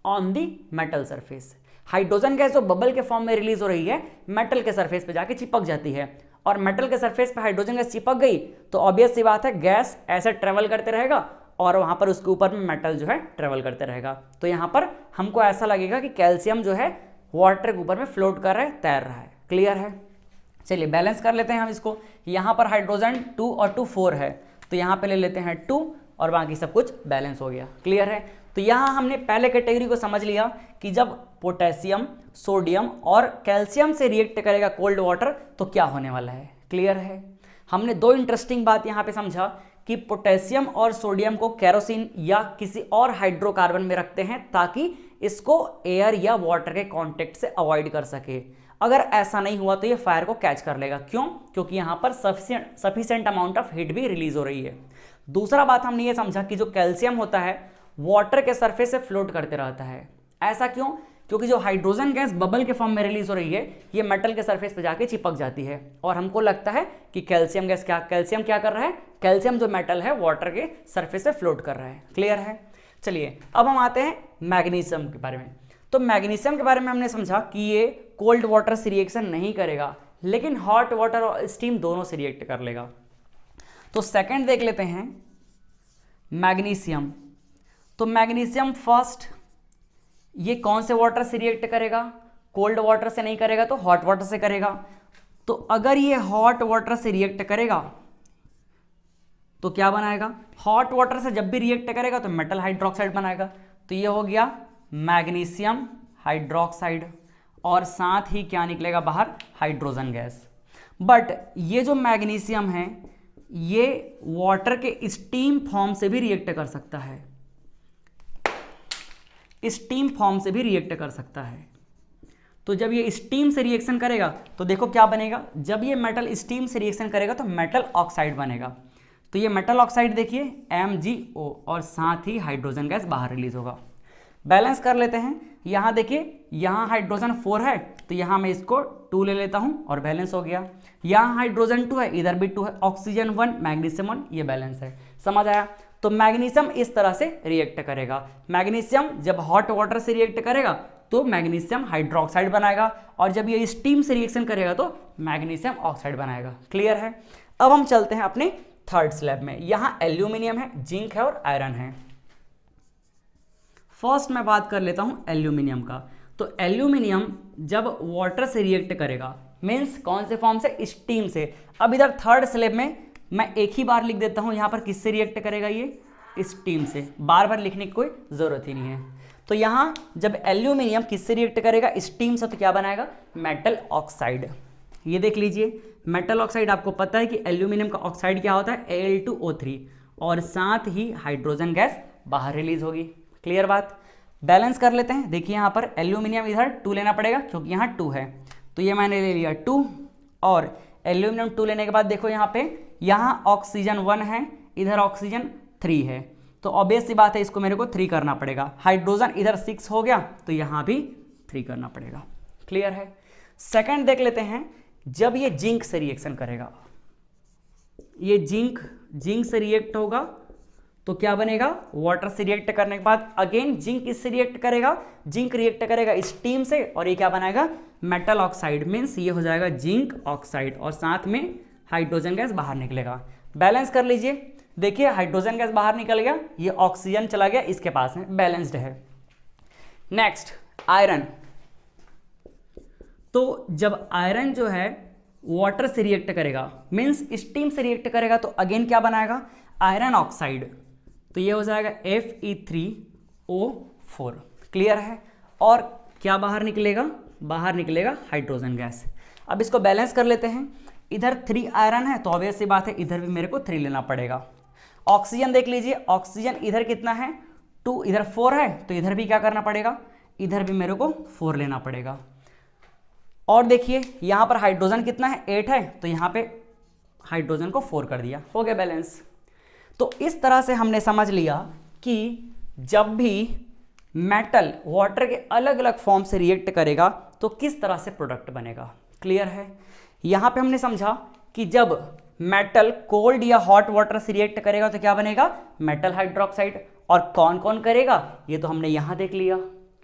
on the metal surface. Hydrogen gas जो बबल के फॉर्म में रिलीज हो रही है मेटल के सरफेस पे जाके चिपक जाती है, और मेटल के सरफेस पे हाइड्रोजन गैस चिपक गई तो ऑब्वियस सी बात है गैस ऐसे ट्रेवल करते रहेगा और वहां पर उसके ऊपर में मेटल जो है ट्रेवल करते रहेगा। तो यहाँ पर हमको ऐसा लगेगा कि कैल्शियम जो है वाटर के ऊपर में फ्लोट कर रहा है, तैर रहा है। क्लियर है? चलिए बैलेंस कर लेते हैं हम इसको। यहाँ पर हाइड्रोजन 2 और 2 4 है, तो यहाँ पे ले लेते हैं 2 और बाकी सब कुछ बैलेंस हो गया। क्लियर है? तो यहाँ हमने पहले कैटेगरी को समझ लिया कि जब पोटेशियम सोडियम और कैल्शियम से रिएक्ट करेगा कोल्ड वाटर तो क्या होने वाला है। क्लियर है? हमने दो इंटरेस्टिंग बात यहाँ पे समझा कि पोटेशियम और सोडियम को केरोसिन या किसी और हाइड्रोकार्बन में रखते हैं ताकि इसको एयर या वाटर के कांटेक्ट से अवॉइड कर सके। अगर ऐसा नहीं हुआ तो ये फायर को कैच कर लेगा। क्यों? क्योंकि यहाँ पर सफिशिएंट अमाउंट ऑफ हीट भी रिलीज हो रही है। दूसरा बात हमने ये समझा कि जो कैल्शियम होता है वाटर के सरफेस से फ्लोट करते रहता है। ऐसा क्यों? क्योंकि जो हाइड्रोजन गैस बबल के फॉर्म में रिलीज हो रही है ये मेटल के सरफेस पे जाके चिपक जाती है, और हमको लगता है कि कैल्शियम क्या कर रहा है? कैल्शियम जो मेटल है वाटर के सरफेस से फ्लोट कर रहा है। क्लियर है? चलिए अब हम आते हैं मैग्नीशियम के बारे में। तो मैग्नीशियम के बारे में हमने समझा कि ये कोल्ड वाटर से रिएक्शन नहीं करेगा, लेकिन हॉट वाटर और स्टीम दोनों से रिएक्ट कर लेगा। तो सेकंड देख लेते हैं मैग्नीशियम। तो मैग्नीशियम फर्स्ट ये कौन से वाटर से रिएक्ट करेगा? कोल्ड वाटर से नहीं करेगा तो हॉट वाटर से करेगा। तो अगर ये हॉट वाटर से रिएक्ट करेगा तो क्या बनाएगा? हॉट वाटर से जब भी रिएक्ट करेगा तो मेटल हाइड्रोक्साइड बनाएगा। तो ये हो गया मैग्नीशियम हाइड्रोक्साइड, और साथ ही क्या निकलेगा बाहर? Hydrogen gas. बट ये जो मैग्नीशियम है ये वाटर के स्टीम फॉर्म से भी रिएक्ट कर सकता है, स्टीम फॉर्म से भी रिएक्ट कर सकता है। तो जब ये स्टीम से रिएक्शन करेगा तो देखो क्या बनेगा, जब ये मेटल स्टीम से रिएक्शन करेगा तो मेटल ऑक्साइड बनेगा। तो ये मेटल ऑक्साइड देखिए MgO, और साथ ही हाइड्रोजन गैस बाहर रिलीज होगा। बैलेंस कर लेते हैं। यहाँ देखिए यहाँ हाइड्रोजन 4 है तो यहाँ मैं इसको 2 ले लेता हूँ और बैलेंस हो गया। यहाँ हाइड्रोजन 2 है, इधर भी 2 है, ऑक्सीजन 1 मैग्नीशियम 1, ये बैलेंस है। समझ आया? तो मैग्नीशियम इस तरह से रिएक्ट करेगा। मैग्नीशियम जब हॉट वाटर से रिएक्ट करेगा तो मैग्नीशियम हाइड्रोक्साइड बनाएगा, और जब ये स्टीम से रिएक्शन करेगा तो मैग्नीशियम ऑक्साइड बनाएगा। क्लियर है? अब हम चलते हैं अपने थर्ड स्लैब में। यहाँ एल्यूमिनियम है, जिंक है और आयरन है। फर्स्ट मैं बात कर लेता हूँ एल्यूमिनियम का। तो एल्यूमिनियम जब वाटर से रिएक्ट करेगा, मीन्स कौन से फॉर्म से? स्टीम से। अब इधर थर्ड स्लैब में मैं एक ही बार लिख देता हूँ, यहाँ पर किससे रिएक्ट करेगा? ये स्टीम से। बार बार लिखने की कोई ज़रूरत ही नहीं है। तो यहाँ जब एल्यूमिनियम किससे रिएक्ट करेगा? स्टीम से। तो क्या बनाएगा? Metal oxide. ये देख लीजिए मेटल ऑक्साइड, आपको पता है कि एल्यूमिनियम का ऑक्साइड क्या होता है? Al2O3, और साथ ही हाइड्रोजन गैस बाहर रिलीज होगी। क्लियर बात? बैलेंस कर लेते हैं। देखिए यहाँ पर एल्यूमिनियम इधर 2 लेना पड़ेगा क्योंकि यहाँ 2 है, तो ये मैंने ले लिया 2, और एल्यूमिनियम 2 लेने के बाद देखो यहाँ पे यहाँ ऑक्सीजन 1 है, इधर ऑक्सीजन 3 है, तो ऑब्वियस सी बात है इसको मेरे को 3 करना पड़ेगा। हाइड्रोजन इधर 6 हो गया तो यहाँ भी 3 करना पड़ेगा। क्लियर है? सेकंड देख लेते हैं। जब ये जिंक से रिएक्शन करेगा, ये जिंक से रिएक्ट होगा तो क्या बनेगा? वाटर से रिएक्ट करने के बाद अगेन जिंक इससे रिएक्ट करेगा, जिंक रिएक्ट करेगा स्टीम से, और ये क्या बनाएगा? मेटल ऑक्साइड, मीन्स ये हो जाएगा जिंक ऑक्साइड, और साथ में हाइड्रोजन गैस बाहर निकलेगा। बैलेंस कर लीजिए। देखिए हाइड्रोजन गैस बाहर निकल गया, ये ऑक्सीजन चला गया इसके पास में, बैलेंस्ड है। Next iron. तो जब आयरन जो है वाटर से रिएक्ट करेगा, मीन्स स्टीम से रिएक्ट करेगा, तो अगेन क्या बनाएगा? Iron oxide. तो ये हो जाएगा Fe3O4। क्लियर है? और क्या बाहर निकलेगा? बाहर निकलेगा हाइड्रोजन गैस। अब इसको बैलेंस कर लेते हैं। इधर 3 आयरन है तो ऑब्वियस सी बात है इधर भी मेरे को 3 लेना पड़ेगा। ऑक्सीजन देख लीजिए, ऑक्सीजन इधर कितना है? 2, इधर 4 है, तो इधर भी क्या करना पड़ेगा? इधर भी मेरे को 4 लेना पड़ेगा। और देखिए यहाँ पर हाइड्रोजन कितना है? 8 है, तो यहाँ पे हाइड्रोजन को 4 कर दिया, हो गया बैलेंस। तो इस तरह से हमने समझ लिया कि जब भी मेटल वाटर के अलग अलग फॉर्म से रिएक्ट करेगा तो किस तरह से प्रोडक्ट बनेगा। क्लियर है? यहाँ पे हमने समझा कि जब मेटल कोल्ड या हॉट वाटर से रिएक्ट करेगा तो क्या बनेगा? Metal hydroxide. और कौन कौन करेगा ये तो हमने यहाँ देख लिया।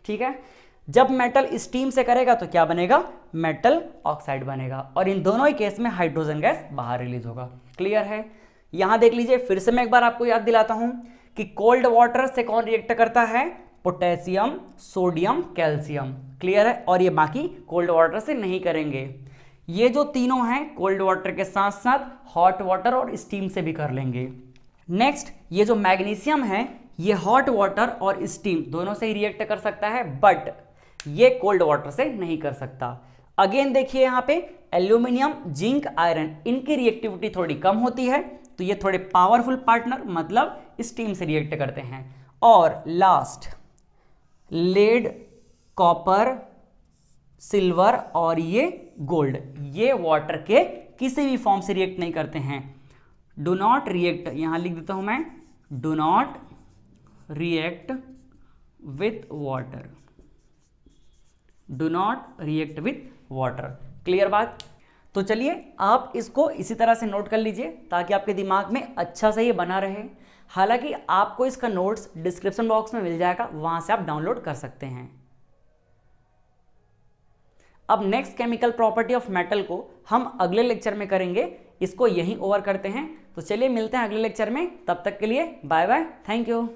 ठीक है? जब मेटल स्टीम से करेगा तो क्या बनेगा? मेटल ऑक्साइड बनेगा, और इन दोनों ही केस में हाइड्रोजन गैस बाहर रिलीज होगा। क्लियर है? यहाँ देख लीजिए, फिर से मैं एक बार आपको याद दिलाता हूँ कि कोल्ड वाटर से कौन रिएक्ट करता है? Potassium, sodium, calcium. क्लियर है? और ये बाकी कोल्ड वाटर से नहीं करेंगे। ये जो तीनों हैं कोल्ड वाटर के साथ साथ हॉट वाटर और स्टीम से भी कर लेंगे। नेक्स्ट ये जो मैग्नीशियम है ये हॉट वाटर और स्टीम दोनों से ही रिएक्ट कर सकता है, बट ये कोल्ड वाटर से नहीं कर सकता। अगेन देखिए यहाँ पे एल्यूमिनियम, जिंक, आयरन, इनकी रिएक्टिविटी थोड़ी कम होती है, तो ये थोड़े पावरफुल पार्टनर मतलब स्टीम से रिएक्ट करते हैं। और लास्ट लेड, कॉपर, सिल्वर और ये गोल्ड, ये वाटर के किसी भी फॉर्म से रिएक्ट नहीं करते हैं। डू नॉट रिएक्ट, यहां लिख देता हूं मैं, do not react with water, do not react with water. Clear बात? तो चलिए आप इसको इसी तरह से नोट कर लीजिए ताकि आपके दिमाग में अच्छा से ये बना रहे। हालांकि आपको इसका नोट्स डिस्क्रिप्शन बॉक्स में मिल जाएगा, वहां से आप डाउनलोड कर सकते हैं। अब next chemical property of metal को हम अगले लेक्चर में करेंगे, इसको यहीं ओवर करते हैं। तो चलिए मिलते हैं अगले लेक्चर में, तब तक के लिए बाय बाय, थैंक यू।